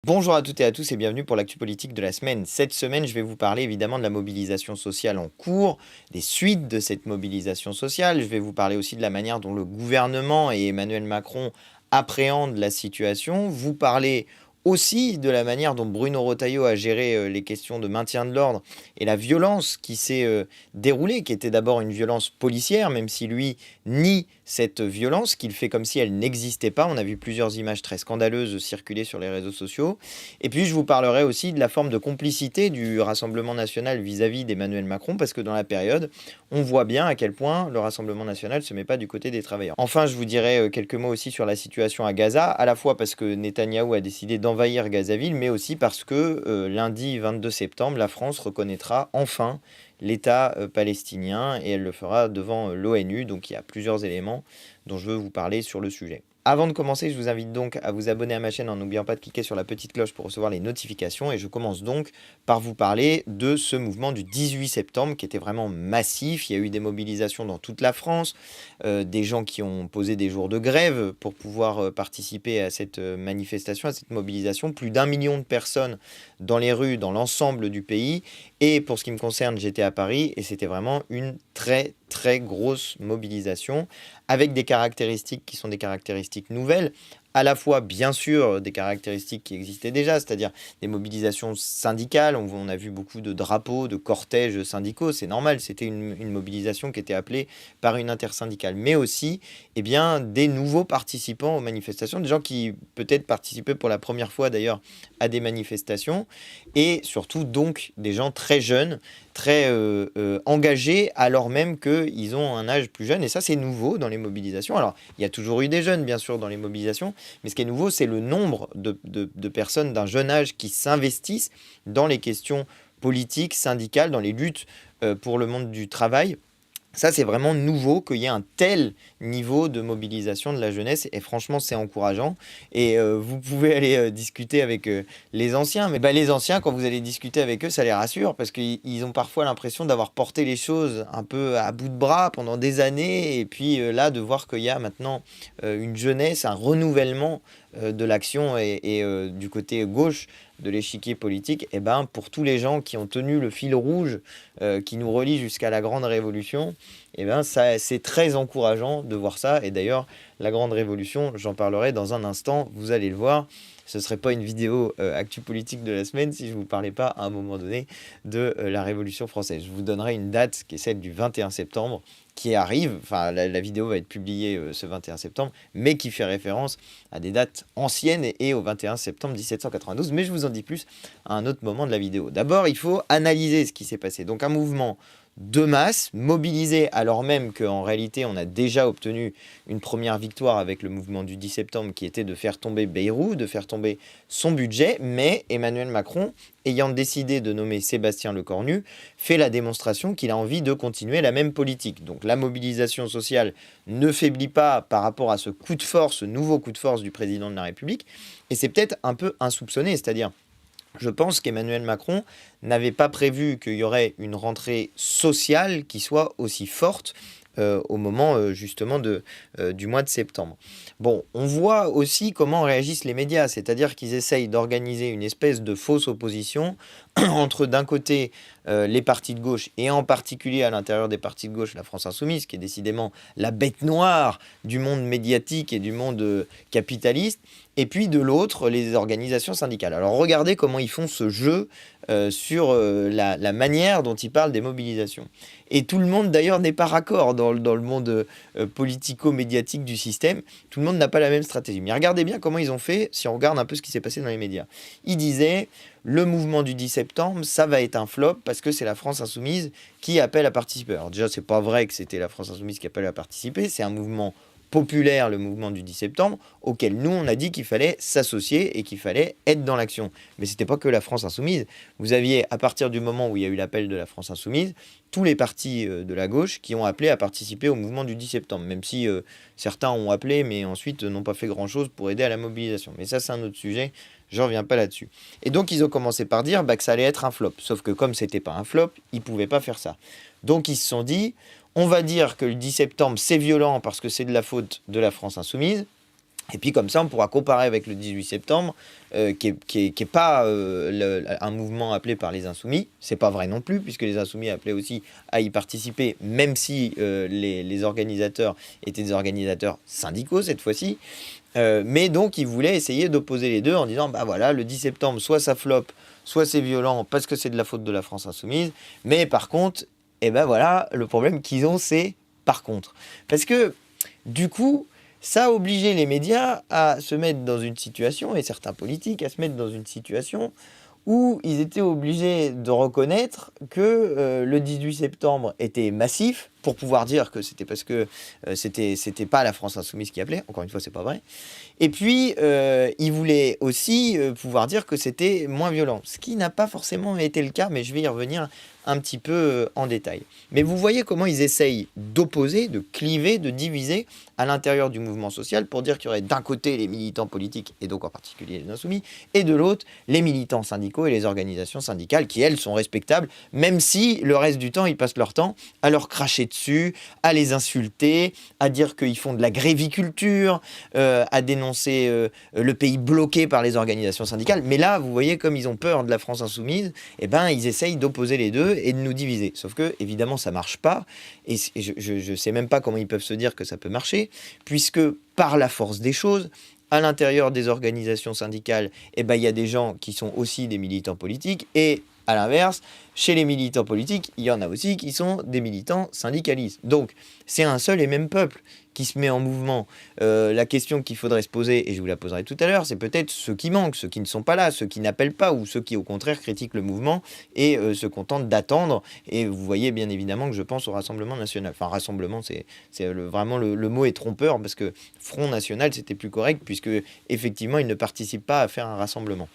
Bonjour à toutes et à tous et bienvenue pour l'actu politique de la semaine. Cette semaine, je vais vous parler évidemment de la mobilisation sociale en cours, des suites de cette mobilisation sociale. Je vais vous parler aussi de la manière dont le gouvernement et Emmanuel Macron appréhendent la situation. Vous parler aussi de la manière dont Bruno Retailleau a géré les questions de maintien de l'ordre et la violence qui s'est déroulée, qui était d'abord une violence policière, même si lui nie cette violence, qu'il fait comme si elle n'existait pas. On a vu plusieurs images très scandaleuses circuler sur les réseaux sociaux. Et puis je vous parlerai aussi de la forme de complicité du Rassemblement national vis-à-vis d'Emmanuel Macron, parce que dans la période, on voit bien à quel point le Rassemblement national ne se met pas du côté des travailleurs. Enfin, je vous dirai quelques mots aussi sur la situation à Gaza, à la fois parce que Netanyahou a décidé d'envahir Gazaville, mais aussi parce que lundi 22 septembre, la France reconnaîtra enfin l'État palestinien et elle le fera devant l'ONU. Donc il y a plusieurs éléments dont je veux vous parler sur le sujet. Avant de commencer, je vous invite donc à vous abonner à ma chaîne en n'oubliant pas de cliquer sur la petite cloche pour recevoir les notifications. Et je commence donc par vous parler de ce mouvement du 18 septembre qui était vraiment massif. Il y a eu des mobilisations dans toute la France, des gens qui ont posé des jours de grève pour pouvoir participer à cette manifestation, à cette mobilisation. Plus d'1 million de personnes dans les rues, dans l'ensemble du pays. Et pour ce qui me concerne, j'étais à Paris et c'était vraiment une très grosse mobilisation avec des caractéristiques qui sont des caractéristiques nouvelles, à la fois bien sûr des caractéristiques qui existaient déjà, c'est-à-dire des mobilisations syndicales. On a vu beaucoup de drapeaux, de cortèges syndicaux, c'est normal, c'était une mobilisation qui était appelée par une intersyndicale, mais aussi eh bien, des nouveaux participants aux manifestations, des gens qui peut-être participaient pour la première fois d'ailleurs à des manifestations, et surtout donc des gens très jeunes, très engagés, alors même qu'ils ont un âge plus jeune, et ça c'est nouveau dans les mobilisations. Alors il y a toujours eu des jeunes bien sûr dans les mobilisations, mais ce qui est nouveau c'est le nombre de personnes d'un jeune âge qui s'investissent dans les questions politiques, syndicales, dans les luttes pour le monde du travail. Ça, c'est vraiment nouveau qu'il y ait un tel niveau de mobilisation de la jeunesse et franchement, c'est encourageant. Et vous pouvez aller discuter avec les anciens, mais les anciens, quand vous allez discuter avec eux, ça les rassure parce qu'ils ont parfois l'impression d'avoir porté les choses un peu à bout de bras pendant des années et puis là, de voir qu'il y a maintenant une jeunesse, un renouvellement de l'action et du côté gauche de l'échiquier politique, et ben pour tous les gens qui ont tenu le fil rouge qui nous relie jusqu'à la Grande Révolution, et ben ça c'est très encourageant de voir ça. Et d'ailleurs, la Grande Révolution, j'en parlerai dans un instant, vous allez le voir. Ce ne serait pas une vidéo actu politique de la semaine si je ne vous parlais pas à un moment donné de la Révolution française. Je vous donnerai une date qui est celle du 21 septembre qui arrive, enfin la vidéo va être publiée ce 21 septembre, mais qui fait référence à des dates anciennes et au 21 septembre 1792, mais je vous en dis plus à un autre moment de la vidéo. D'abord, il faut analyser ce qui s'est passé. Donc un mouvement de masse, mobilisé alors même qu'en réalité on a déjà obtenu une première victoire avec le mouvement du 10 septembre qui était de faire tomber Bayrou, de faire tomber son budget, mais Emmanuel Macron, ayant décidé de nommer Sébastien Lecornu, fait la démonstration qu'il a envie de continuer la même politique. Donc la mobilisation sociale ne faiblit pas par rapport à ce coup de force, ce nouveau coup de force du président de la République, et c'est peut-être un peu insoupçonné, c'est-à-dire je pense qu'Emmanuel Macron n'avait pas prévu qu'il y aurait une rentrée sociale qui soit aussi forte au moment justement du mois de septembre. Bon, on voit aussi comment réagissent les médias, c'est-à-dire qu'ils essayent d'organiser une espèce de fausse opposition entre d'un côté les partis de gauche et en particulier à l'intérieur des partis de gauche la France Insoumise qui est décidément la bête noire du monde médiatique et du monde capitaliste, et puis de l'autre les organisations syndicales. Alors regardez comment ils font ce jeu sur la manière dont ils parlent des mobilisations. Et tout le monde d'ailleurs n'est pas raccord dans le monde politico-médiatique du système. Tout le monde n'a pas la même stratégie. Mais regardez bien comment ils ont fait si on regarde un peu ce qui s'est passé dans les médias. Ils disaient le mouvement du 10 septembre, ça va être un flop parce que c'est la France Insoumise qui appelle à participer. Alors déjà, c'est pas vrai que c'était la France Insoumise qui appelle à participer, c'est un mouvement populaire, le mouvement du 10 septembre, auquel nous, on a dit qu'il fallait s'associer et qu'il fallait être dans l'action. Mais ce n'était pas que la France Insoumise. Vous aviez, à partir du moment où il y a eu l'appel de la France Insoumise, tous les partis de la gauche qui ont appelé à participer au mouvement du 10 septembre, même si certains ont appelé, mais ensuite n'ont pas fait grand-chose pour aider à la mobilisation. Mais ça, c'est un autre sujet, je ne reviens pas là-dessus. Et donc, ils ont commencé par dire que ça allait être un flop. Sauf que comme ce n'était pas un flop, ils ne pouvaient pas faire ça. Donc, ils se sont dit, on va dire que le 10 septembre, c'est violent parce que c'est de la faute de la France Insoumise. Et puis comme ça, on pourra comparer avec le 18 septembre, qui est pas un mouvement appelé par les Insoumis. C'est pas vrai non plus, puisque les Insoumis appelaient aussi à y participer, même si les organisateurs étaient des organisateurs syndicaux cette fois-ci. Mais donc, ils voulaient essayer d'opposer les deux en disant, bah voilà, le 10 septembre, soit ça floppe, soit c'est violent, parce que c'est de la faute de la France Insoumise. Mais par contre, eh ben voilà, le problème qu'ils ont, c'est par contre. Parce que, du coup, ça a obligé les médias à se mettre dans une situation, et certains politiques à se mettre dans une situation où ils étaient obligés de reconnaître que le 18 septembre était massif pour pouvoir dire que c'était parce que c'était pas la France Insoumise qui appelait. Encore une fois, c'est pas vrai. Et puis, ils voulaient aussi pouvoir dire que c'était moins violent, ce qui n'a pas forcément été le cas, mais je vais y revenir un petit peu en détail. Mais vous voyez comment ils essayent d'opposer, de cliver, de diviser à l'intérieur du mouvement social pour dire qu'il y aurait d'un côté les militants politiques, et donc en particulier les Insoumis, et de l'autre les militants syndicaux et les organisations syndicales qui, elles, sont respectables, même si le reste du temps, ils passent leur temps à leur cracher dessus, à les insulter, à dire qu'ils font de la gréviculture, à dénoncer le pays bloqué par les organisations syndicales. Mais là, vous voyez, comme ils ont peur de la France insoumise, eh ben, ils essayent d'opposer les deux et de nous diviser. Sauf que, évidemment, ça marche pas. Et je sais même pas comment ils peuvent se dire que ça peut marcher, puisque par la force des choses, à l'intérieur des organisations syndicales, eh ben, il y a des gens qui sont aussi des militants politiques, et à l'inverse, chez les militants politiques, il y en a aussi qui sont des militants syndicalistes. Donc, c'est un seul et même peuple qui se met en mouvement. La question qu'il faudrait se poser, et je vous la poserai tout à l'heure, c'est peut-être ceux qui manquent, ceux qui ne sont pas là, ceux qui n'appellent pas, ou ceux qui, au contraire, critiquent le mouvement et se contentent d'attendre. Et vous voyez bien évidemment que je pense au Rassemblement national. Enfin, Rassemblement, vraiment le mot est trompeur, parce que Front National, c'était plus correct, puisque, effectivement, il ne participe pas à faire un rassemblement.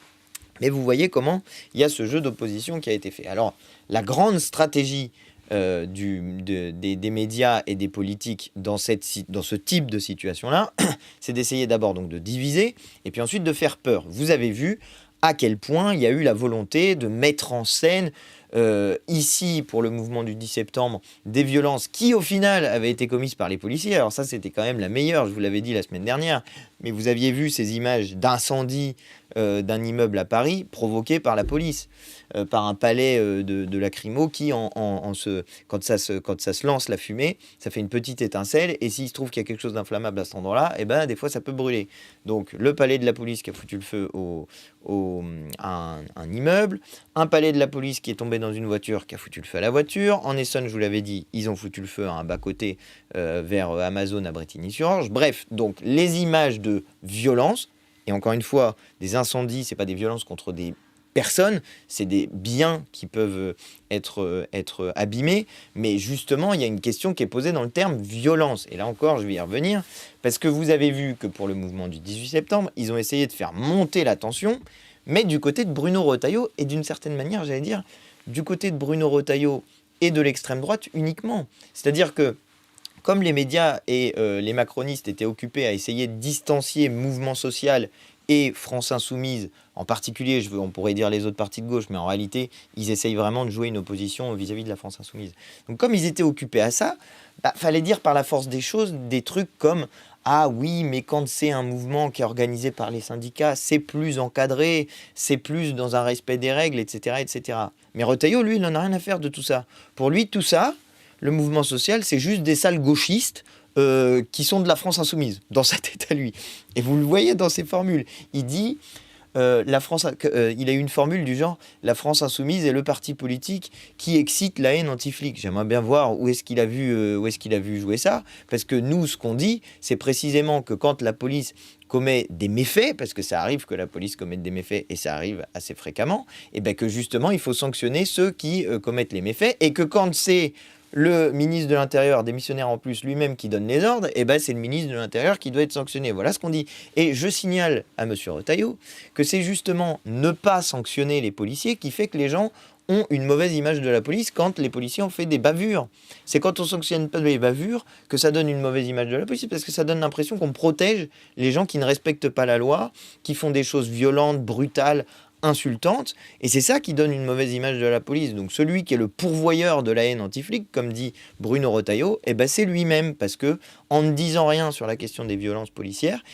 Mais vous voyez comment il y a ce jeu d'opposition qui a été fait. Alors, la grande stratégie des médias et des politiques dans ce type de situation-là, c'est d'essayer d'abord donc de diviser et puis ensuite de faire peur. Vous avez vu à quel point il y a eu la volonté de mettre en scène ici, pour le mouvement du 10 septembre, des violences qui, au final, avaient été commises par les policiers. Alors ça, c'était quand même la meilleure, je vous l'avais dit la semaine dernière, mais vous aviez vu ces images d'incendie d'un immeuble à Paris provoqué par la police, par un palais de lacrymo qui, quand ça se lance la fumée, ça fait une petite étincelle, et s'il se trouve qu'il y a quelque chose d'inflammable à cet endroit-là, eh ben, des fois ça peut brûler. Donc le palais de la police qui a foutu le feu à un immeuble, un palais de la police qui est tombé dans une voiture qui a foutu le feu à la voiture. En Essonne, je vous l'avais dit, ils ont foutu le feu à un bas-côté vers Amazon à Brétigny-sur-Orge. Bref, donc les images de violence, et encore une fois, des incendies, c'est pas des violences contre des personnes, c'est des biens qui peuvent être abîmés, mais justement, il y a une question qui est posée dans le terme violence. Et là encore, je vais y revenir, parce que vous avez vu que pour le mouvement du 18 septembre, ils ont essayé de faire monter la tension, mais du côté de Bruno Retailleau, et d'une certaine manière, j'allais dire, du côté de Bruno Retailleau et de l'extrême droite uniquement. C'est-à-dire que, comme les médias et les macronistes étaient occupés à essayer de distancier mouvement social et France Insoumise, en particulier, on pourrait dire les autres partis de gauche, mais en réalité, ils essayent vraiment de jouer une opposition vis-à-vis de la France Insoumise. Donc comme ils étaient occupés à ça, fallait dire par la force des choses des trucs comme « Ah oui, mais quand c'est un mouvement qui est organisé par les syndicats, c'est plus encadré, c'est plus dans un respect des règles, etc. etc. » Mais Retailleau, lui, il n'en a rien à faire de tout ça. Pour lui, tout ça, le mouvement social, c'est juste des sales gauchistes qui sont de la France insoumise, dans sa tête à lui. Et vous le voyez dans ses formules. Il dit, il a eu une formule du genre « La France insoumise est le parti politique qui excite la haine anti-flic ». J'aimerais bien voir où est-ce qu'il a vu jouer ça, parce que nous, ce qu'on dit, c'est précisément que quand la police commet des méfaits, parce que ça arrive que la police commette des méfaits, et ça arrive assez fréquemment, et bien que justement, il faut sanctionner ceux qui commettent les méfaits, et que quand c'est le ministre de l'Intérieur, démissionnaire en plus, lui-même qui donne les ordres, et ben c'est le ministre de l'Intérieur qui doit être sanctionné. Voilà ce qu'on dit. Et je signale à M. Retailleau que c'est justement ne pas sanctionner les policiers qui fait que les gens ont une mauvaise image de la police quand les policiers ont fait des bavures. C'est quand on sanctionne pas les bavures que ça donne une mauvaise image de la police, parce que ça donne l'impression qu'on protège les gens qui ne respectent pas la loi, qui font des choses violentes, brutales, insultante, et c'est ça qui donne une mauvaise image de la police. Donc celui qui est le pourvoyeur de la haine anti-flic, comme dit Bruno Retailleau, c'est lui-même, parce que en ne disant rien sur la question des violences policières,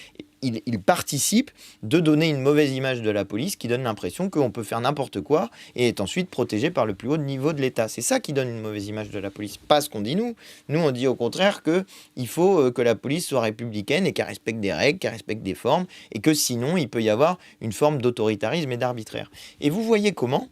il participe de donner une mauvaise image de la police qui donne l'impression qu'on peut faire n'importe quoi et est ensuite protégé par le plus haut niveau de l'État. C'est ça qui donne une mauvaise image de la police, pas ce qu'on dit nous. Nous, on dit au contraire qu'il faut que la police soit républicaine et qu'elle respecte des règles, qu'elle respecte des formes, et que sinon, il peut y avoir une forme d'autoritarisme et d'arbitraire. Et vous voyez comment,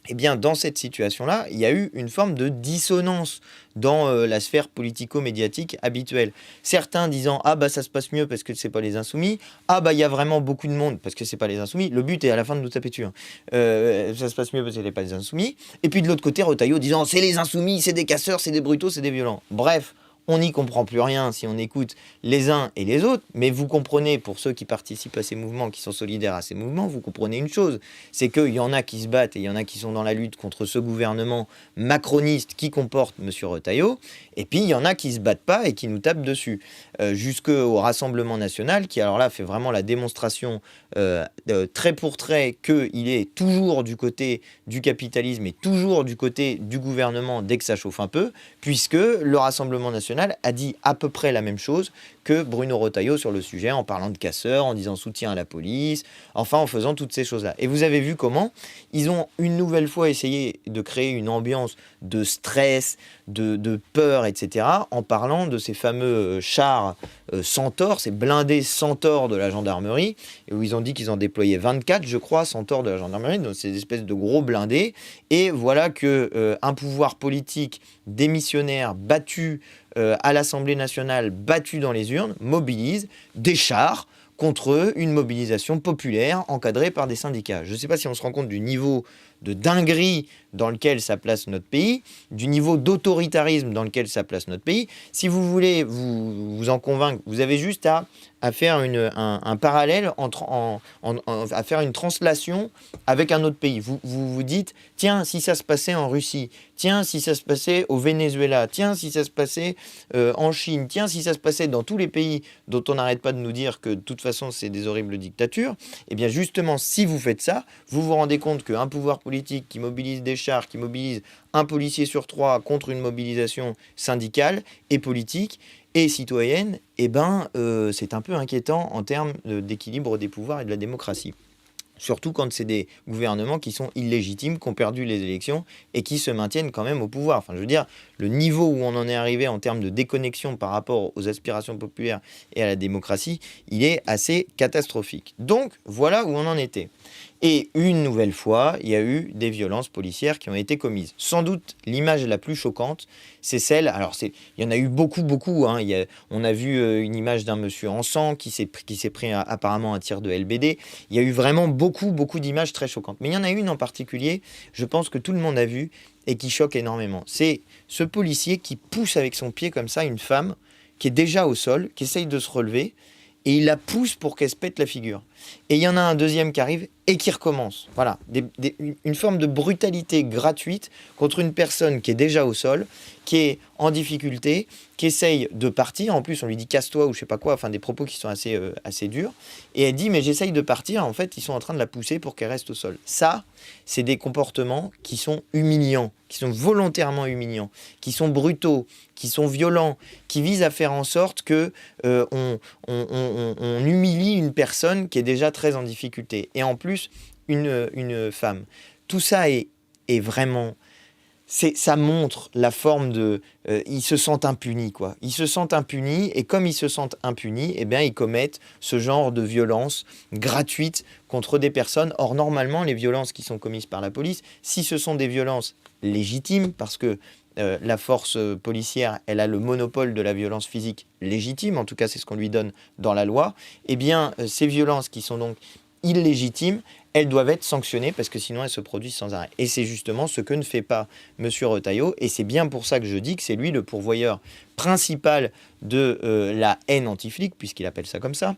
eh bien, dans cette situation-là, il y a eu une forme de dissonance dans la sphère politico-médiatique habituelle. Certains disant « Ah bah ça se passe mieux parce que c'est pas les insoumis »,« Ah bah il y a vraiment beaucoup de monde parce que c'est pas les insoumis ». Le but est à la fin de nous taper dessus. Ça se passe mieux parce que c'est pas les insoumis. Et puis de l'autre côté, Retailleau disant « C'est les insoumis, c'est des casseurs, c'est des brutaux, c'est des violents ». Bref. On n'y comprend plus rien si on écoute les uns et les autres, mais vous comprenez, pour ceux qui participent à ces mouvements, qui sont solidaires à ces mouvements, vous comprenez une chose, c'est qu'il y en a qui se battent et il y en a qui sont dans la lutte contre ce gouvernement macroniste qui comporte M. Retailleau, et puis il y en a qui ne se battent pas et qui nous tapent dessus. Jusqu'au Rassemblement national, qui alors là fait vraiment la démonstration trait pour trait qu'il est toujours du côté du capitalisme et toujours du côté du gouvernement dès que ça chauffe un peu, puisque le Rassemblement national a dit à peu près la même chose que Bruno Retailleau sur le sujet, en parlant de casseurs, en disant soutien à la police, enfin en faisant toutes ces choses-là. Et vous avez vu comment ils ont une nouvelle fois essayé de créer une ambiance de stress, de peur, etc., en parlant de ces fameux chars Centaure, ces blindés Centaure de la gendarmerie, où ils ont dit qu'ils en déployaient 24, je crois, Centaure de la gendarmerie, donc ces espèces de gros blindés. Et voilà qu'un pouvoir politique démissionnaire battu à l'Assemblée nationale, battu dans les urnes, mobilise des chars contre une mobilisation populaire encadrée par des syndicats. Je ne sais pas si on se rend compte du niveau de dinguerie dans lequel ça place notre pays, du niveau d'autoritarisme dans lequel ça place notre pays. Si vous voulez vous en convaincre, vous avez juste à faire un parallèle, à faire une translation avec un autre pays. Vous dites, tiens, si ça se passait en Russie, tiens, si ça se passait au Venezuela, tiens, si ça se passait en Chine, tiens, si ça se passait dans tous les pays dont on n'arrête pas de nous dire que de toute façon c'est des horribles dictatures, eh bien justement, si vous faites ça, vous vous rendez compte qu'un pouvoir politique qui mobilise des chars, qui mobilise un policier sur 3 contre une mobilisation syndicale et politique et citoyenne, c'est un peu inquiétant en termes d'équilibre des pouvoirs et de la démocratie. Surtout quand c'est des gouvernements qui sont illégitimes, qui ont perdu les élections et qui se maintiennent quand même au pouvoir. Enfin, je veux dire, le niveau où on en est arrivé en termes de déconnexion par rapport aux aspirations populaires et à la démocratie, il est assez catastrophique. Donc, voilà où on en était. Et une nouvelle fois, il y a eu des violences policières qui ont été commises. Sans doute, l'image la plus choquante, c'est celle... Alors, il y en a eu beaucoup. Hein. On a vu une image d'un monsieur en sang qui s'est pris apparemment un tir de LBD. Il y a eu vraiment beaucoup d'images très choquantes. Mais il y en a une en particulier, je pense que tout le monde a vu, et qui choque énormément. C'est ce policier qui pousse avec son pied comme ça une femme qui est déjà au sol, qui essaye de se relever, et il la pousse pour qu'elle se pète la figure. Et il y en a un deuxième qui arrive et qui recommence. Voilà, une forme de brutalité gratuite contre une personne qui est déjà au sol, qui est en difficulté, qui essaye de partir. En plus, on lui dit « casse-toi » ou je sais pas quoi, enfin des propos qui sont assez durs. Et elle dit « mais j'essaye de partir ». En fait, ils sont en train de la pousser pour qu'elle reste au sol. Ça, c'est des comportements qui sont humiliants, qui sont volontairement humiliants, qui sont brutaux, qui sont violents, qui visent à faire en sorte que on humilie une personne qui est déjà très en difficulté. Et en plus, une femme. Tout ça est vraiment... ça montre la forme de... ils se sentent impunis, quoi. Ils se sentent impunis, et comme ils se sentent impunis, eh bien, ils commettent ce genre de violence gratuite contre des personnes. Or, normalement, les violences qui sont commises par la police, si ce sont des violences légitimes, parce que la force policière, elle a le monopole de la violence physique légitime, en tout cas, c'est ce qu'on lui donne dans la loi, eh bien, ces violences qui sont donc illégitimes, elles doivent être sanctionnées parce que sinon elles se produisent sans arrêt. Et c'est justement ce que ne fait pas M. Retailleau, et c'est bien pour ça que je dis que c'est lui le pourvoyeur principal de la haine anti-flic, puisqu'il appelle ça comme ça,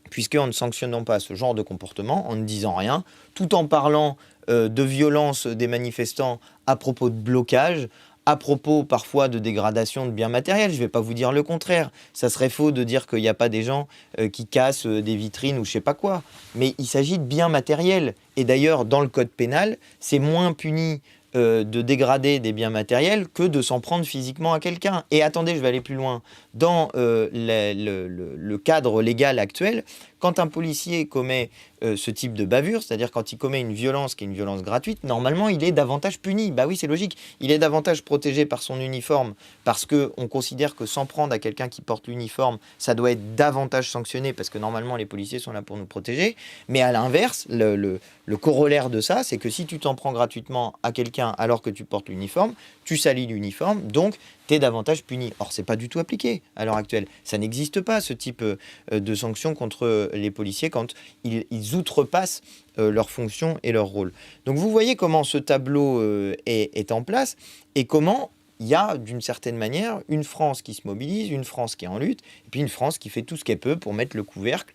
puisqu'en ne sanctionnant pas ce genre de comportement, en ne disant rien, tout en parlant de violence des manifestants à propos de blocage, à propos parfois de dégradation de biens matériels. Je ne vais pas vous dire le contraire. Ça serait faux de dire qu'il n'y a pas des gens qui cassent des vitrines ou je ne sais pas quoi. Mais il s'agit de biens matériels. Et d'ailleurs, dans le code pénal, c'est moins puni de dégrader des biens matériels que de s'en prendre physiquement à quelqu'un. Et attendez, je vais aller plus loin. Dans le cadre légal actuel, quand un policier commet ce type de bavure, c'est-à-dire quand il commet une violence qui est une violence gratuite, normalement, il est davantage puni. Bah oui, c'est logique. Il est davantage protégé par son uniforme parce qu'on considère que s'en prendre à quelqu'un qui porte l'uniforme, ça doit être davantage sanctionné parce que normalement, les policiers sont là pour nous protéger. Mais à l'inverse, le corollaire de ça, c'est que si tu t'en prends gratuitement à quelqu'un alors que tu portes l'uniforme, tu salis l'uniforme, donc tu es davantage puni. Or, c'est pas du tout appliqué à l'heure actuelle. Ça n'existe pas, ce type de sanctions contre les policiers quand ils outrepassent leurs fonctions et leur rôle. Donc, vous voyez comment ce tableau est en place et comment il y a, d'une certaine manière, une France qui se mobilise, une France qui est en lutte, et puis une France qui fait tout ce qu'elle peut pour mettre le couvercle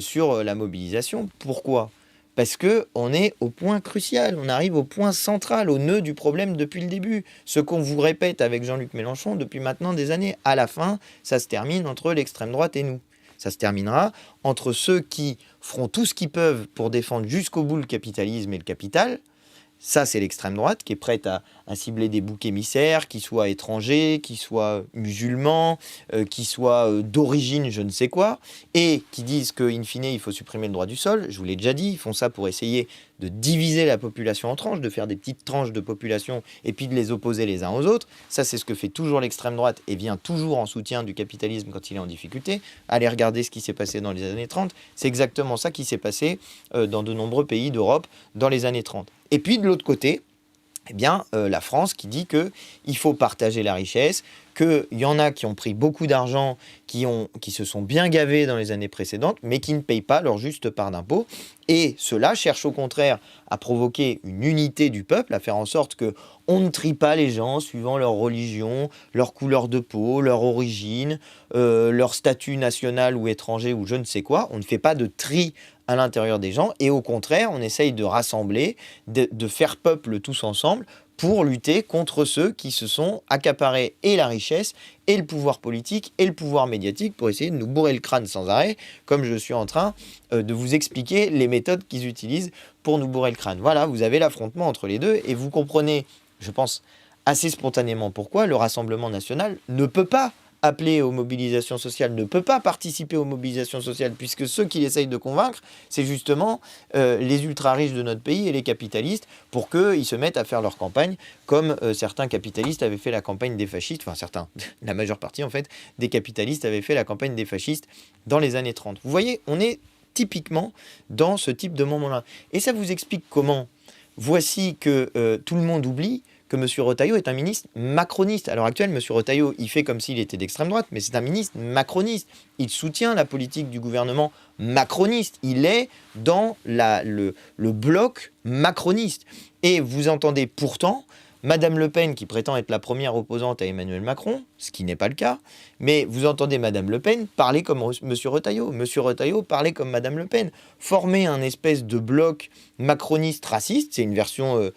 sur la mobilisation. Pourquoi ? Parce qu'on est au point crucial, on arrive au point central, au nœud du problème depuis le début. Ce qu'on vous répète avec Jean-Luc Mélenchon depuis maintenant des années. À la fin, ça se termine entre l'extrême droite et nous. Ça se terminera entre ceux qui feront tout ce qu'ils peuvent pour défendre jusqu'au bout le capitalisme et le capital. Ça, c'est l'extrême droite qui est prête à cibler des boucs émissaires, qui soient étrangers, qui soient musulmans, qui soient d'origine je ne sais quoi, et qui disent qu'in fine, il faut supprimer le droit du sol. Je vous l'ai déjà dit, ils font ça pour essayer de diviser la population en tranches, de faire des petites tranches de population et puis de les opposer les uns aux autres. Ça, c'est ce que fait toujours l'extrême droite et vient toujours en soutien du capitalisme quand il est en difficulté. Allez regarder ce qui s'est passé dans les années 30. C'est exactement ça qui s'est passé dans de nombreux pays d'Europe dans les années 30. Et puis de l'autre côté, eh bien, la France qui dit qu'il faut partager la richesse, qu'il y en a qui ont pris beaucoup d'argent, qui se sont bien gavés dans les années précédentes, mais qui ne payent pas leur juste part d'impôt. Et cela cherche au contraire à provoquer une unité du peuple, à faire en sorte qu'on ne trie pas les gens suivant leur religion, leur couleur de peau, leur origine, leur statut national ou étranger ou je ne sais quoi. On ne fait pas de tri à l'intérieur des gens et au contraire, on essaye de rassembler, de faire peuple tous ensemble pour lutter contre ceux qui se sont accaparés et la richesse et le pouvoir politique et le pouvoir médiatique pour essayer de nous bourrer le crâne sans arrêt, comme je suis en train de vous expliquer les méthodes qu'ils utilisent pour nous bourrer le crâne. Voilà, vous avez l'affrontement entre les deux et vous comprenez, je pense, assez spontanément pourquoi le Rassemblement national ne peut pas appeler aux mobilisations sociales, ne peut pas participer aux mobilisations sociales, puisque ceux qu'il essaye de convaincre, c'est justement les ultra-riches de notre pays et les capitalistes, pour qu'ils se mettent à faire leur campagne, comme certains capitalistes avaient fait la campagne des fascistes, enfin certains, la majeure partie en fait, des capitalistes avaient fait la campagne des fascistes dans les années 30. Vous voyez, on est typiquement dans ce type de moment-là. Et ça vous explique comment, voici que tout le monde oublie que M. Retailleau est un ministre macroniste. À l'heure actuelle, M. Retailleau, il fait comme s'il était d'extrême droite, mais c'est un ministre macroniste. Il soutient la politique du gouvernement macroniste. Il est dans le bloc macroniste. Et vous entendez pourtant Madame Le Pen, qui prétend être la première opposante à Emmanuel Macron, ce qui n'est pas le cas, mais vous entendez Madame Le Pen parler comme M. Retailleau. M. Retailleau parler comme Madame Le Pen. Former un espèce de bloc macroniste raciste, c'est une version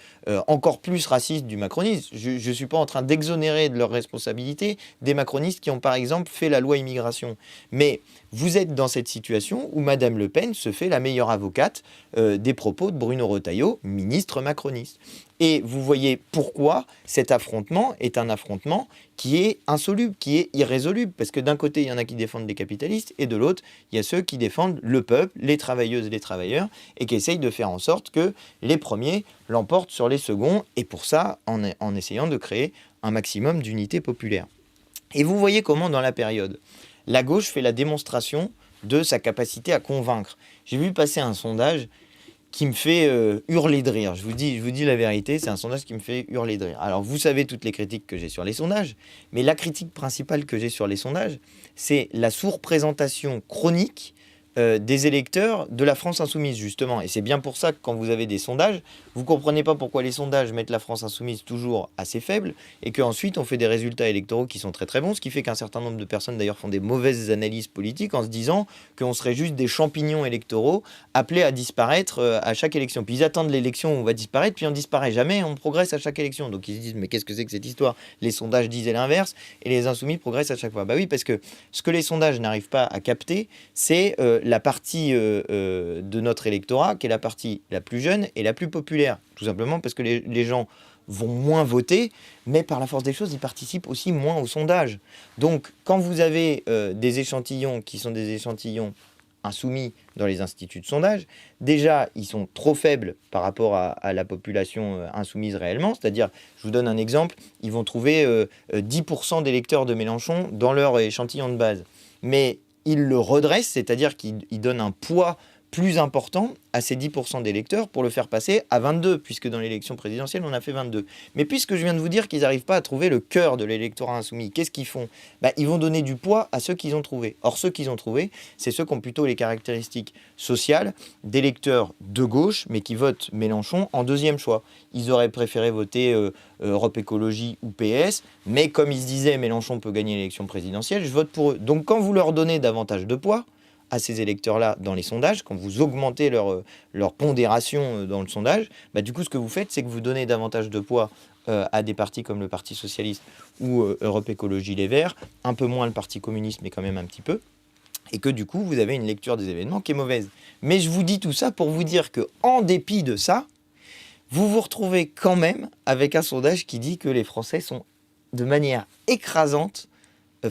encore plus raciste du macronisme. Je ne suis pas en train d'exonérer de leur responsabilité des macronistes qui ont par exemple fait la loi immigration. Mais vous êtes dans cette situation où Madame Le Pen se fait la meilleure avocate des propos de Bruno Retailleau, ministre macroniste. Et vous voyez pourquoi cet affrontement est un affrontement qui est insoluble, qui est irrésoluble. Parce que d'un côté, il y en a qui défendent les capitalistes, et de l'autre, il y a ceux qui défendent le peuple, les travailleuses et les travailleurs, et qui essayent de faire en sorte que les premiers l'emportent sur les seconds, et pour ça, en essayant de créer un maximum d'unité populaire. Et vous voyez comment, dans la période, la gauche fait la démonstration de sa capacité à convaincre. J'ai vu passer un sondage qui me fait hurler de rire. Je vous dis la vérité, c'est un sondage qui me fait hurler de rire. Alors, vous savez toutes les critiques que j'ai sur les sondages, mais la critique principale que j'ai sur les sondages, c'est la sous-représentation chronique des électeurs de la France insoumise, justement. Et c'est bien pour ça que quand vous avez des sondages, vous ne comprenez pas pourquoi les sondages mettent la France insoumise toujours assez faible et qu'ensuite on fait des résultats électoraux qui sont très très bons, ce qui fait qu'un certain nombre de personnes d'ailleurs font des mauvaises analyses politiques en se disant qu'on serait juste des champignons électoraux appelés à disparaître à chaque élection. Puis ils attendent l'élection où on va disparaître, puis on disparaît jamais, on progresse à chaque élection. Donc ils se disent mais qu'est-ce que c'est que cette histoire ? Les sondages disaient l'inverse et les insoumis progressent à chaque fois. Bah oui, parce que ce que les sondages n'arrivent pas à capter, c'est la partie de notre électorat qui est la partie la plus jeune et la plus populaire. Tout simplement parce que les gens vont moins voter, mais par la force des choses, ils participent aussi moins au sondage. Donc, quand vous avez des échantillons qui sont des échantillons insoumis dans les instituts de sondage, déjà, ils sont trop faibles par rapport à la population insoumise réellement. C'est-à-dire, je vous donne un exemple, ils vont trouver 10% d'électeurs de Mélenchon dans leur échantillon de base. Mais ils le redressent, c'est-à-dire qu'ils donnent un poids plus important à ces 10% d'électeurs pour le faire passer à 22, puisque dans l'élection présidentielle, on a fait 22. Mais puisque je viens de vous dire qu'ils n'arrivent pas à trouver le cœur de l'électorat insoumis, qu'est-ce qu'ils font ? Ils vont donner du poids à ceux qu'ils ont trouvés. Or, ceux qu'ils ont trouvés, c'est ceux qui ont plutôt les caractéristiques sociales d'électeurs de gauche, mais qui votent Mélenchon en deuxième choix. Ils auraient préféré voter Europe Écologie ou PS, mais comme ils se disaient, Mélenchon peut gagner l'élection présidentielle, je vote pour eux. Donc quand vous leur donnez davantage de poids à ces électeurs-là dans les sondages, quand vous augmentez leur pondération dans le sondage, du coup, ce que vous faites, c'est que vous donnez davantage de poids à des partis comme le Parti Socialiste ou Europe Écologie Les Verts, un peu moins le Parti Communiste, mais quand même un petit peu, et que du coup, vous avez une lecture des événements qui est mauvaise. Mais je vous dis tout ça pour vous dire que, en dépit de ça, vous vous retrouvez quand même avec un sondage qui dit que les Français sont de manière écrasante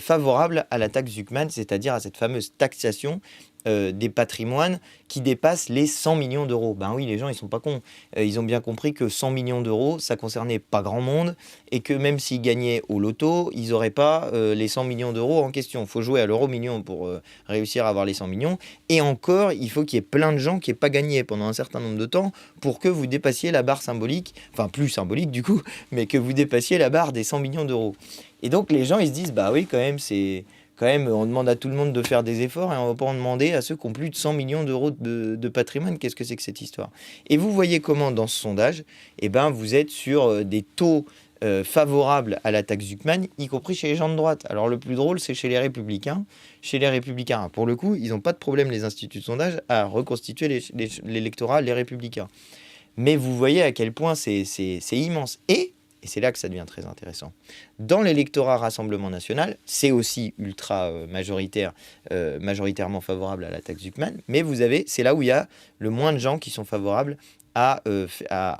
favorable à la taxe Zuckman, c'est-à-dire à cette fameuse taxation des patrimoines qui dépassent les 100 millions d'euros. Ben oui, les gens, ils sont pas cons. Ils ont bien compris que 100 millions d'euros, ça concernait pas grand monde et que même s'ils gagnaient au loto, ils n'auraient pas les 100 millions d'euros en question. Il faut jouer à l'euro million pour réussir à avoir les 100 millions. Et encore, il faut qu'il y ait plein de gens qui n'aient pas gagné pendant un certain nombre de temps pour que vous dépassiez la barre symbolique, enfin plus symbolique du coup, mais que vous dépassiez la barre des 100 millions d'euros. Et donc les gens, ils se disent, bah oui, quand même, on demande à tout le monde de faire des efforts et on ne va pas en demander à ceux qui ont plus de 100 millions d'euros de patrimoine. Qu'est-ce que c'est que cette histoire ? Et vous voyez comment, dans ce sondage, vous êtes sur des taux favorables à la taxe Zuckman, y compris chez les gens de droite. Alors le plus drôle, c'est chez les Républicains. Chez les Républicains, pour le coup, ils n'ont pas de problème, les instituts de sondage, à reconstituer l'électorat, les Républicains. Mais vous voyez à quel point c'est immense. Et c'est là que ça devient très intéressant. Dans l'électorat Rassemblement National, c'est aussi ultra majoritaire, majoritairement favorable à la taxe Zuckman, mais c'est là où il y a le moins de gens qui sont favorables à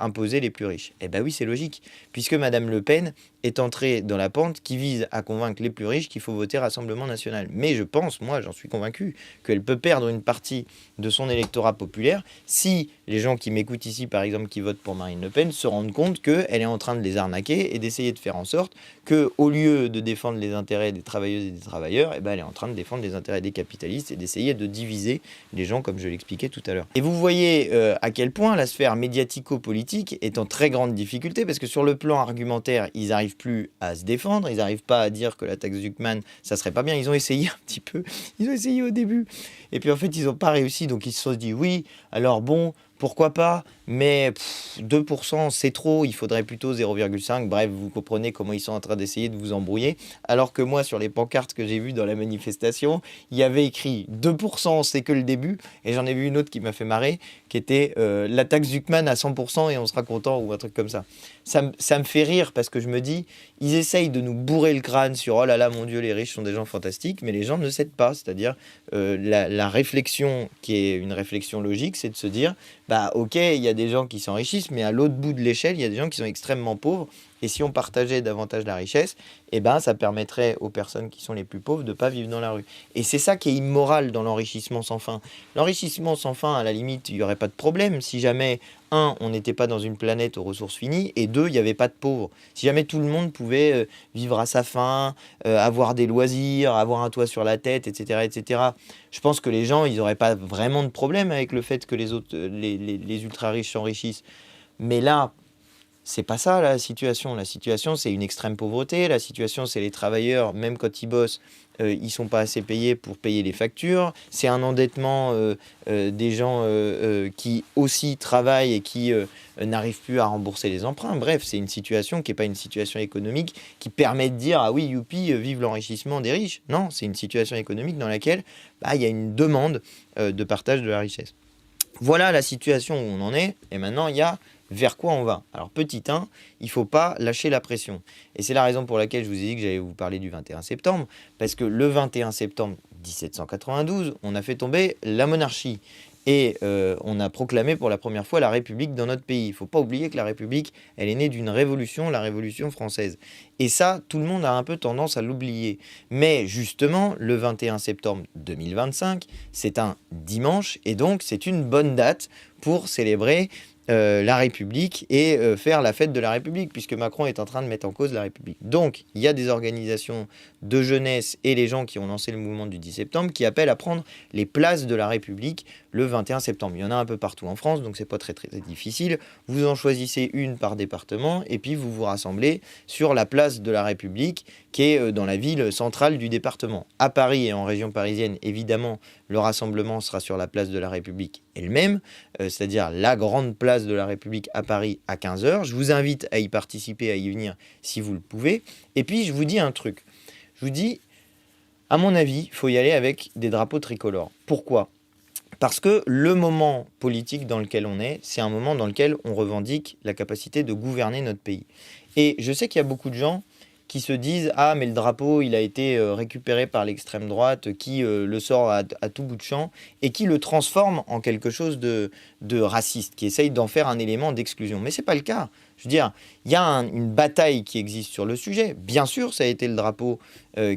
imposer les plus riches. Eh bien oui, c'est logique, puisque Madame Le Pen est entrée dans la pente qui vise à convaincre les plus riches qu'il faut voter Rassemblement National. Mais je pense, moi j'en suis convaincu, qu'elle peut perdre une partie de son électorat populaire si les gens qui m'écoutent ici, par exemple, qui votent pour Marine Le Pen, se rendent compte qu'elle est en train de les arnaquer et d'essayer de faire en sorte qu'au lieu de défendre les intérêts des travailleuses et des travailleurs, elle est en train de défendre les intérêts des capitalistes et d'essayer de diviser les gens, comme je l'expliquais tout à l'heure. Et vous voyez à quel point la sphère médiatico-politique est en très grande difficulté, parce que sur le plan argumentaire, ils n'arrivent plus à se défendre, ils n'arrivent pas à dire que la taxe Zuckman, ça serait pas bien. Ils ont essayé un petit peu, ils ont essayé au début, et puis en fait ils n'ont pas réussi, donc ils se sont dit oui, alors bon, pourquoi pas, mais 2% c'est trop, il faudrait plutôt 0,5. Bref, vous comprenez comment ils sont en train d'essayer de vous embrouiller. Alors que moi, sur les pancartes que j'ai vues dans la manifestation, il y avait écrit 2%, c'est que le début. Et j'en ai vu une autre qui m'a fait marrer, qui était la taxe Zuckman à 100% et on sera content, ou un truc comme ça. Ça me fait rire parce que je me dis, ils essayent de nous bourrer le crâne sur oh là là, mon Dieu, les riches sont des gens fantastiques, mais les gens ne cèdent pas. C'est-à-dire, la réflexion qui est une réflexion logique, c'est de se dire, ok, il y a des gens qui s'enrichissent, mais à l'autre bout de l'échelle, il y a des gens qui sont extrêmement pauvres. Et si on partageait davantage la richesse, ça permettrait aux personnes qui sont les plus pauvres de ne pas vivre dans la rue. Et c'est ça qui est immoral dans l'enrichissement sans fin. L'enrichissement sans fin, à la limite, il n'y aurait pas de problème si jamais, on n'était pas dans une planète aux ressources finies, et deux, il n'y avait pas de pauvres. Si jamais tout le monde pouvait vivre à sa faim, avoir des loisirs, avoir un toit sur la tête, etc., etc., je pense que les gens, ils n'auraient pas vraiment de problème avec le fait que les autres, les ultra-riches s'enrichissent. Mais là, c'est pas ça la situation. La situation, c'est une extrême pauvreté. La situation, c'est les travailleurs, même quand ils bossent, ils sont pas assez payés pour payer les factures. C'est un endettement des gens qui aussi travaillent et qui n'arrivent plus à rembourser les emprunts. Bref, c'est une situation qui n'est pas une situation économique qui permet de dire « Ah oui, youpi, vive l'enrichissement des riches ». Non, c'est une situation économique dans laquelle il y a une demande de partage de la richesse. Voilà la situation où on en est. Et maintenant, il y a vers quoi on va. Alors, petit 1, il ne faut pas lâcher la pression. Et c'est la raison pour laquelle je vous ai dit que j'allais vous parler du 21 septembre. Parce que le 21 septembre 1792, on a fait tomber la monarchie. Et on a proclamé pour la première fois la République dans notre pays. Il ne faut pas oublier que la République, elle est née d'une révolution, la Révolution française. Et ça, tout le monde a un peu tendance à l'oublier. Mais justement, le 21 septembre 2025, c'est un dimanche, et donc c'est une bonne date pour célébrer la République et faire la fête de la République, puisque Macron est en train de mettre en cause la République. Donc, il y a des organisations de jeunesse et les gens qui ont lancé le mouvement du 10 septembre qui appellent à prendre les places de la République le 21 septembre. Il y en a un peu partout en France, donc c'est pas très difficile. Vous en choisissez une par département et puis vous vous rassemblez sur la place de la République qui est dans la ville centrale du département. À Paris et en région parisienne, évidemment, le rassemblement sera sur la place de la République elle-même, c'est-à-dire la grande place de la République à Paris à 15h. Je vous invite à y participer, à y venir si vous le pouvez. Et puis, je vous dis un truc. Je vous dis, à mon avis, il faut y aller avec des drapeaux tricolores. Pourquoi ? Parce que le moment politique dans lequel on est, c'est un moment dans lequel on revendique la capacité de gouverner notre pays. Et je sais qu'il y a beaucoup de gens qui se disent « Ah, mais le drapeau, il a été récupéré par l'extrême droite, qui le sort à tout bout de champ, et qui le transforme en quelque chose de raciste, qui essaye d'en faire un élément d'exclusion. » Mais ce n'est pas le cas. Je veux dire, il y a une bataille qui existe sur le sujet. Bien sûr, ça a été le drapeau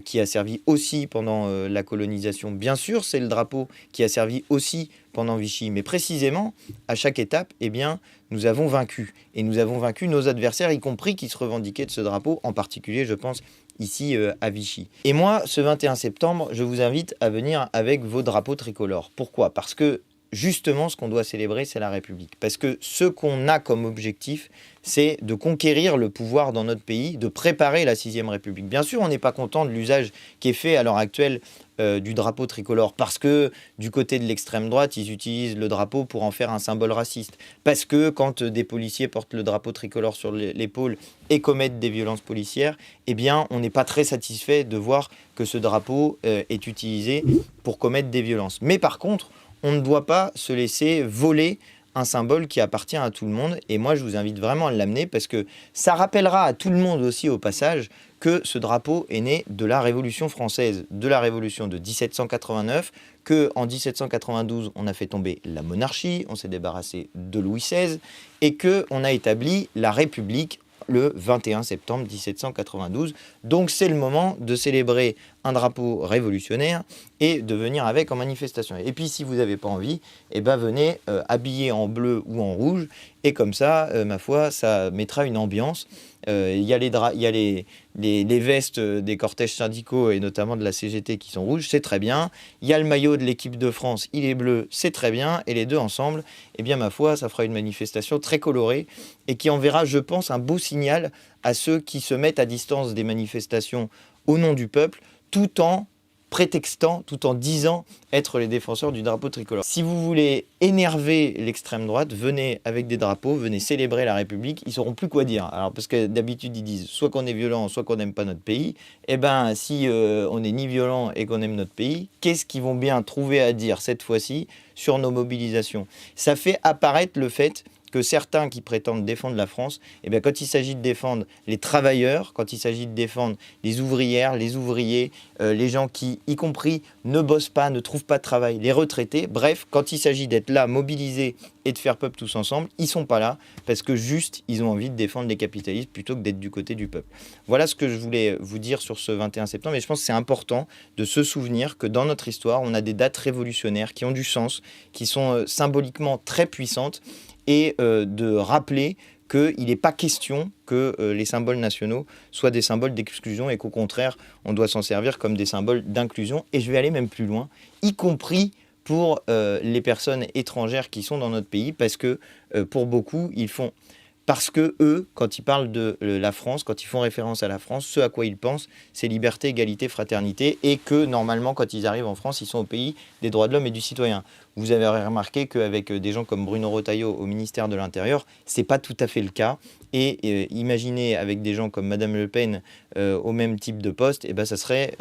qui a servi aussi pendant la colonisation. Bien sûr, c'est le drapeau qui a servi aussi pendant Vichy. Mais précisément, à chaque étape, eh bien, nous avons vaincu. Et nous avons vaincu nos adversaires, y compris qui se revendiquaient de ce drapeau, en particulier, je pense, ici à Vichy. Et moi, ce 21 septembre, je vous invite à venir avec vos drapeaux tricolores. Pourquoi ? Parce que justement, ce qu'on doit célébrer, c'est la République. Parce que ce qu'on a comme objectif, c'est de conquérir le pouvoir dans notre pays, de préparer la 6e République. Bien sûr, on n'est pas content de l'usage qui est fait à l'heure actuelle du drapeau tricolore, parce que du côté de l'extrême droite, ils utilisent le drapeau pour en faire un symbole raciste. Parce que quand des policiers portent le drapeau tricolore sur l'épaule et commettent des violences policières, eh bien, on n'est pas très satisfait de voir que ce drapeau est utilisé pour commettre des violences. Mais par contre, on ne doit pas se laisser voler un symbole qui appartient à tout le monde. Et moi, je vous invite vraiment à l'amener parce que ça rappellera à tout le monde aussi au passage que ce drapeau est né de la Révolution française, de la Révolution de 1789, qu'en 1792, on a fait tomber la monarchie, on s'est débarrassé de Louis XVI et qu'on a établi la République le 21 septembre 1792. Donc c'est le moment de célébrer un drapeau révolutionnaire et de venir avec en manifestation. Et puis si vous n'avez pas envie, eh ben, venez habillé en bleu ou en rouge et comme ça, ma foi, ça mettra une ambiance. Il y a les vestes des cortèges syndicaux et notamment de la CGT qui sont rouges, c'est très bien. Il y a le maillot de l'équipe de France, il est bleu, c'est très bien. Et les deux ensemble, eh bien ma foi, ça fera une manifestation très colorée et qui enverra, je pense, un beau signal à ceux qui se mettent à distance des manifestations au nom du peuple, tout en prétextant, tout en disant être les défenseurs du drapeau tricolore. Si vous voulez énerver l'extrême droite, venez avec des drapeaux, venez célébrer la République, ils sauront plus quoi dire. Alors parce que d'habitude ils disent soit qu'on est violent, soit qu'on n'aime pas notre pays. Eh ben si on n'est ni violent et qu'on aime notre pays, qu'est-ce qu'ils vont bien trouver à dire cette fois-ci sur nos mobilisations ? Ça fait apparaître le fait que certains qui prétendent défendre la France, eh bien, quand il s'agit de défendre les travailleurs, quand il s'agit de défendre les ouvrières, les ouvriers, les gens qui, y compris, ne bossent pas, ne trouvent pas de travail, les retraités, bref, quand il s'agit d'être là, mobilisés et de faire peuple tous ensemble, ils ne sont pas là parce que juste, ils ont envie de défendre les capitalistes plutôt que d'être du côté du peuple. Voilà ce que je voulais vous dire sur ce 21 septembre et je pense que c'est important de se souvenir que dans notre histoire, on a des dates révolutionnaires qui ont du sens, qui sont symboliquement très puissantes et de rappeler qu'il n'est pas question que les symboles nationaux soient des symboles d'exclusion et qu'au contraire, on doit s'en servir comme des symboles d'inclusion. Et je vais aller même plus loin, y compris pour les personnes étrangères qui sont dans notre pays, parce que pour beaucoup, ils font... Parce que eux, quand ils parlent de la France, quand ils font référence à la France, ce à quoi ils pensent, c'est liberté, égalité, fraternité, et que normalement, quand ils arrivent en France, ils sont au pays des droits de l'homme et du citoyen. Vous avez remarqué qu'avec des gens comme Bruno Retailleau au ministère de l'Intérieur, c'est pas tout à fait le cas. Et imaginez avec des gens comme Madame Le Pen au même type de poste, et ben ça serait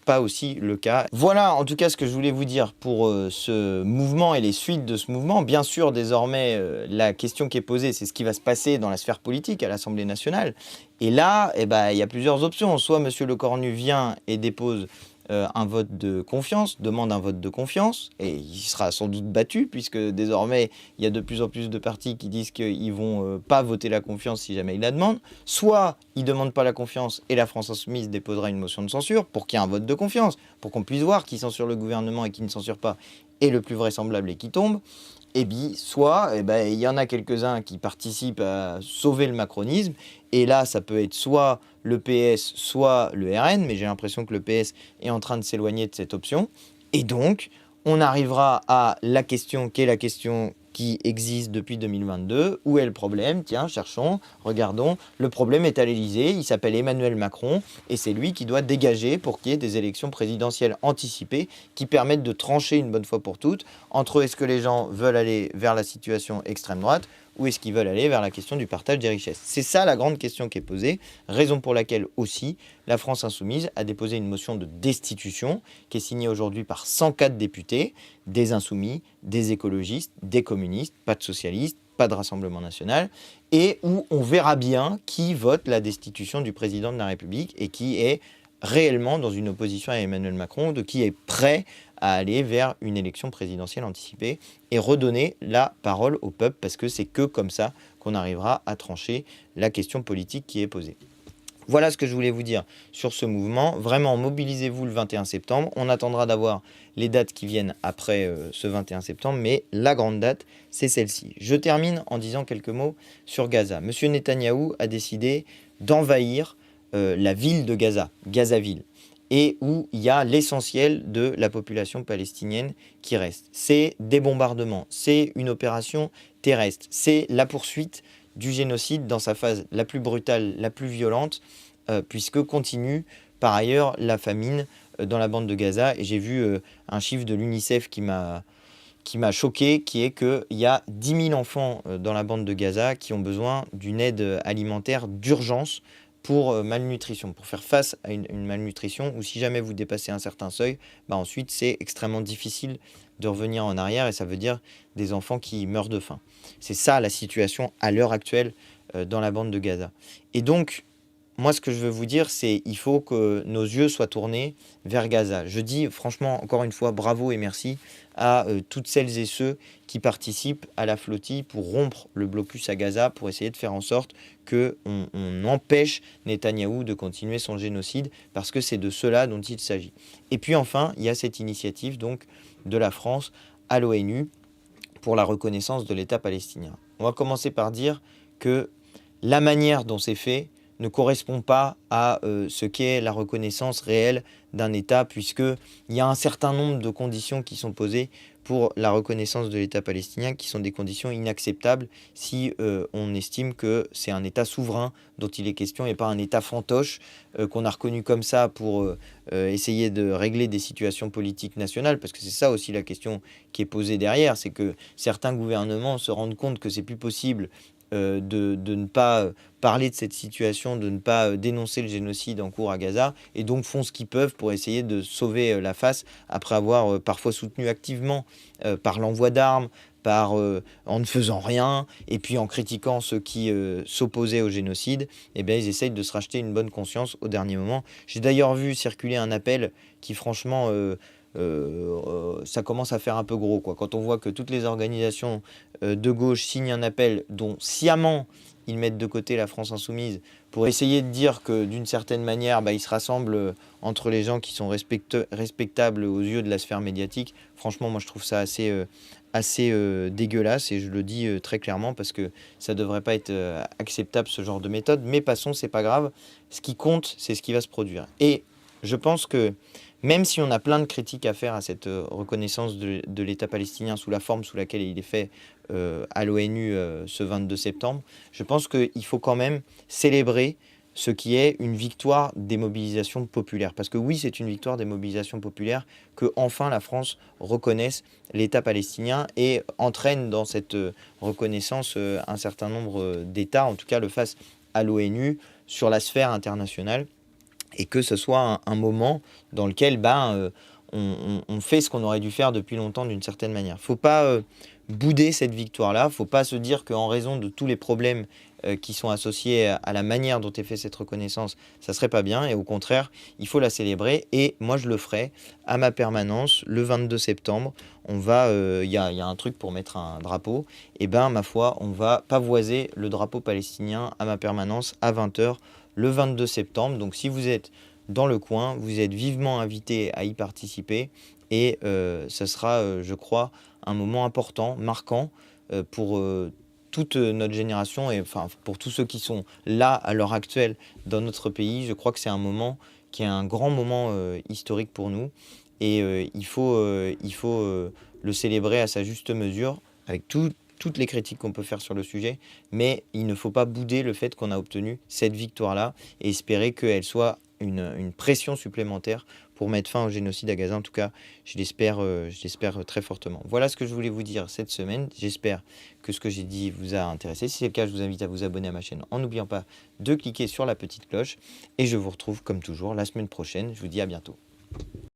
pas aussi le cas. Voilà en tout cas ce que je voulais vous dire pour ce mouvement et les suites de ce mouvement. Bien sûr, désormais, la question qui est posée, c'est ce qui va se passer dans la sphère politique à l'Assemblée nationale. Et là, il y a plusieurs options. Soit M. Lecornu vient et dépose un vote de confiance, demande un vote de confiance, et il sera sans doute battu, puisque désormais, il y a de plus en plus de partis qui disent qu'ils ne vont pas voter la confiance si jamais ils la demandent. Soit ils ne demandent pas la confiance et la France Insoumise déposera une motion de censure pour qu'il y ait un vote de confiance, pour qu'on puisse voir qui censure le gouvernement et qui ne censure pas, et le plus vraisemblable est qui tombe. Et bien, soit il y en a quelques-uns qui participent à sauver le macronisme, et là, ça peut être soit le PS, soit le RN, mais j'ai l'impression que le PS est en train de s'éloigner de cette option. Et donc, on arrivera à la question qui est la question qui existe depuis 2022. Où est le problème? Tiens, cherchons, regardons. Le problème est à l'Élysée, il s'appelle Emmanuel Macron, et c'est lui qui doit dégager pour qu'il y ait des élections présidentielles anticipées qui permettent de trancher une bonne fois pour toutes entre est-ce que les gens veulent aller vers la situation extrême droite ou est-ce qu'ils veulent aller vers la question du partage des richesses. C'est ça la grande question qui est posée, raison pour laquelle aussi la France Insoumise a déposé une motion de destitution qui est signée aujourd'hui par 104 députés, des insoumis, des écologistes, des communistes, pas de socialistes, pas de Rassemblement national, et où on verra bien qui vote la destitution du président de la République et qui est réellement dans une opposition à Emmanuel Macron, de qui est prêt à aller vers une élection présidentielle anticipée et redonner la parole au peuple, parce que c'est que comme ça qu'on arrivera à trancher la question politique qui est posée. Voilà ce que je voulais vous dire sur ce mouvement. Vraiment, mobilisez-vous le 21 septembre. On attendra d'avoir les dates qui viennent après ce 21 septembre, mais la grande date, c'est celle-ci. Je termine en disant quelques mots sur Gaza. Monsieur Netanyahou a décidé d'envahir la ville de Gaza, Gazaville, et où il y a l'essentiel de la population palestinienne qui reste. C'est des bombardements, c'est une opération terrestre, c'est la poursuite du génocide dans sa phase la plus brutale, la plus violente, puisque continue par ailleurs la famine dans la bande de Gaza. Et j'ai vu un chiffre de l'UNICEF qui m'a choqué, qui est qu'il y a 10 000 enfants dans la bande de Gaza qui ont besoin d'une aide alimentaire d'urgence pour malnutrition, pour faire face à une malnutrition, ou si jamais vous dépassez un certain seuil, ensuite c'est extrêmement difficile de revenir en arrière, et ça veut dire des enfants qui meurent de faim. C'est ça la situation à l'heure actuelle dans la bande de Gaza. Et donc, moi ce que je veux vous dire, c'est qu'il faut que nos yeux soient tournés vers Gaza. Je dis franchement, encore une fois, bravo et merci à toutes celles et ceux qui participent à la flottille pour rompre le blocus à Gaza, pour essayer de faire en sorte qu'on empêche Netanyahou de continuer son génocide, parce que c'est de cela dont il s'agit. Et puis enfin, il y a cette initiative donc de la France à l'ONU pour la reconnaissance de l'État palestinien. On va commencer par dire que la manière dont c'est fait ne correspond pas à ce qu'est la reconnaissance réelle d'un État, puisqu'il y a un certain nombre de conditions qui sont posées pour la reconnaissance de l'État palestinien, qui sont des conditions inacceptables si on estime que c'est un État souverain dont il est question et pas un État fantoche qu'on a reconnu comme ça pour essayer de régler des situations politiques nationales, parce que c'est ça aussi la question qui est posée derrière, c'est que certains gouvernements se rendent compte que c'est plus possible de ne pas parler de cette situation, de ne pas dénoncer le génocide en cours à Gaza, et donc font ce qu'ils peuvent pour essayer de sauver la face, après avoir parfois soutenu activement par l'envoi d'armes, en ne faisant rien, et puis en critiquant ceux qui s'opposaient au génocide. Ils essayent de se racheter une bonne conscience au dernier moment. J'ai d'ailleurs vu circuler un appel qui franchement... ça commence à faire un peu gros, quoi. Quand on voit que toutes les organisations de gauche signent un appel dont sciemment ils mettent de côté la France Insoumise pour essayer de dire que d'une certaine manière ils se rassemblent entre les gens qui sont respectables aux yeux de la sphère médiatique. Franchement, moi je trouve ça assez dégueulasse, et je le dis très clairement, parce que ça ne devrait pas être acceptable, ce genre de méthode. Mais passons, c'est pas grave, ce qui compte c'est ce qui va se produire. Et je pense que même si on a plein de critiques à faire à cette reconnaissance de l'État palestinien sous la forme sous laquelle il est fait à l'ONU ce 22 septembre, je pense qu'il faut quand même célébrer ce qui est une victoire des mobilisations populaires. Parce que oui, c'est une victoire des mobilisations populaires que enfin la France reconnaisse l'État palestinien et entraîne dans cette reconnaissance un certain nombre d'États, en tout cas le fasse à l'ONU, sur la sphère internationale. Et que ce soit un moment dans lequel on fait ce qu'on aurait dû faire depuis longtemps d'une certaine manière. Il ne faut pas bouder cette victoire-là. Il ne faut pas se dire qu'en raison de tous les problèmes qui sont associés à la manière dont est faite cette reconnaissance, ça ne serait pas bien. Et au contraire, il faut la célébrer. Et moi, je le ferai à ma permanence le 22 septembre. Il y a un truc pour mettre un drapeau. Et ben, ma foi, on va pavoiser le drapeau palestinien à ma permanence à 20 h le 22 septembre. Donc, si vous êtes dans le coin, vous êtes vivement invité à y participer. Et ça sera, je crois, un moment important, marquant pour toute notre génération et enfin pour tous ceux qui sont là à l'heure actuelle dans notre pays. Je crois que c'est un moment qui est un grand moment historique pour nous et il faut le célébrer à sa juste mesure avec toutes les critiques qu'on peut faire sur le sujet, mais il ne faut pas bouder le fait qu'on a obtenu cette victoire-là et espérer qu'elle soit une pression supplémentaire pour mettre fin au génocide à Gaza. En tout cas, je l'espère très fortement. Voilà ce que je voulais vous dire cette semaine. J'espère que ce que j'ai dit vous a intéressé. Si c'est le cas, je vous invite à vous abonner à ma chaîne en n'oubliant pas de cliquer sur la petite cloche. Et je vous retrouve comme toujours la semaine prochaine. Je vous dis à bientôt.